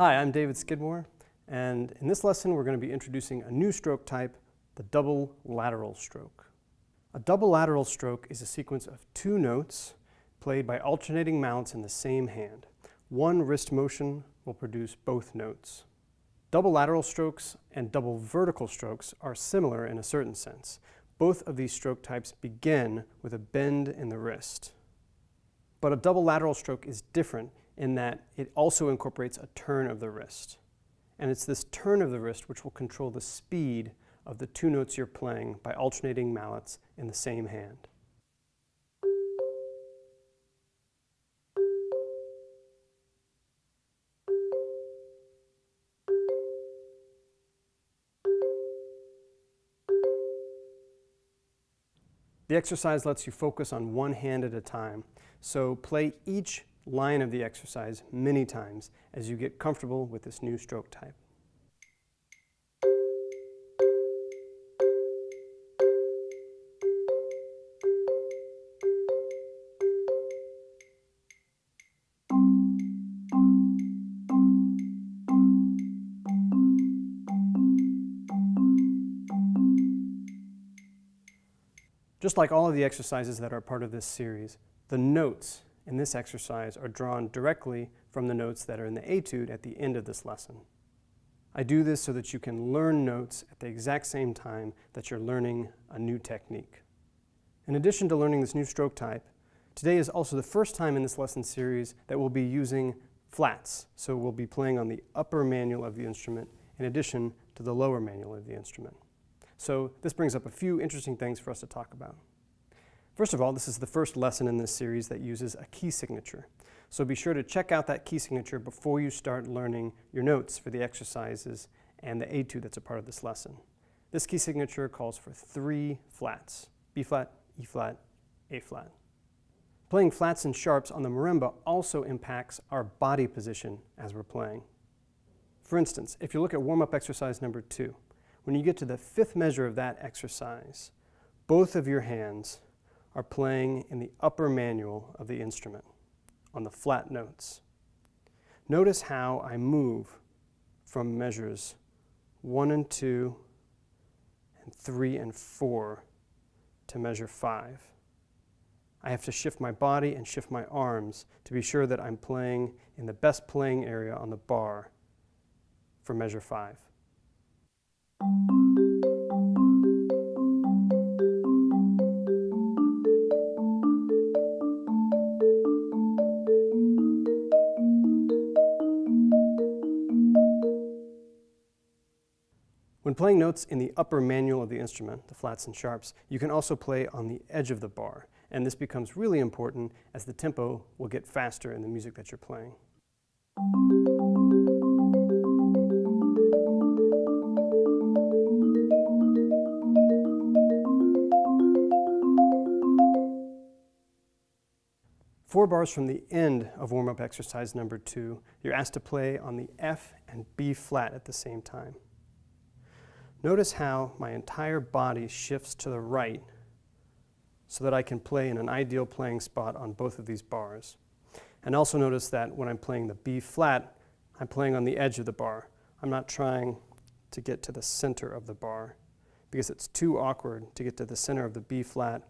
Hi, I'm David Skidmore, and in this lesson we're going to be introducing a new stroke type, the double lateral stroke. A double lateral stroke is a sequence of two notes played by alternating mallets in the same hand. One wrist motion will produce both notes. Double lateral strokes and double vertical strokes are similar in a certain sense. Both of these stroke types begin with a bend in the wrist. But a double lateral stroke is different in that it also incorporates a turn of the wrist. And it's this turn of the wrist which will control the speed of the two notes you're playing by alternating mallets in the same hand. The exercise lets you focus on one hand at a time, so play each line of the exercise many times as you get comfortable with this new stroke type. Just like all of the exercises that are part of this series, the notes in this exercise are drawn directly from the notes that are in the Etude at the end of this lesson. I do this so that you can learn notes at the exact same time that you're learning a new technique. In addition to learning this new stroke type, today is also the first time in this lesson series that we'll be using flats. So we'll be playing on the upper manual of the instrument in addition to the lower manual of the instrument. So this brings up a few interesting things for us to talk about. First of all, this is the first lesson in this series that uses a key signature. So be sure to check out that key signature before you start learning your notes for the exercises and the etude that's a part of this lesson. This key signature calls for 3 flats: B flat, E flat, A flat. Playing flats and sharps on the marimba also impacts our body position as we're playing. For instance, if you look at warm-up exercise number 2, when you get to the 5th measure of that exercise, both of your hands are playing in the upper manual of the instrument, on the flat notes. Notice how I move from measures 1 and 2 and 3 and 4 to measure 5. I have to shift my body and shift my arms to be sure that I'm playing in the best playing area on the bar for measure 5. When playing notes in the upper manual of the instrument, the flats and sharps, you can also play on the edge of the bar, and this becomes really important as the tempo will get faster in the music that you're playing. Four bars from the end of warm-up exercise number 2, you're asked to play on the F and B flat at the same time. Notice how my entire body shifts to the right so that I can play in an ideal playing spot on both of these bars. And also notice that when I'm playing the B flat, I'm playing on the edge of the bar. I'm not trying to get to the center of the bar because it's too awkward to get to the center of the B flat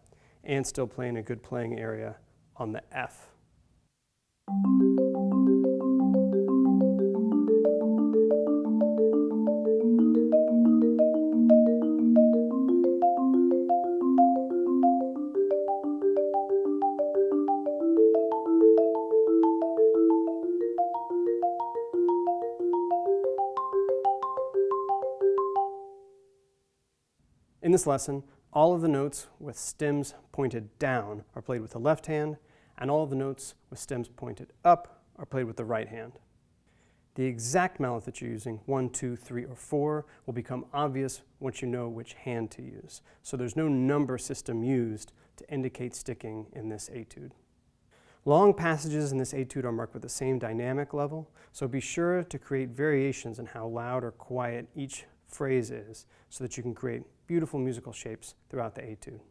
and still play in a good playing area on the F. In this lesson, all of the notes with stems pointed down are played with the left hand, and all of the notes with stems pointed up are played with the right hand. The exact mallet that you're using, 1, 2, 3, or 4, will become obvious once you know which hand to use. So there's no number system used to indicate sticking in this etude. Long passages in this etude are marked with the same dynamic level, so be sure to create variations in how loud or quiet each phrase is so that you can create beautiful musical shapes throughout the etude.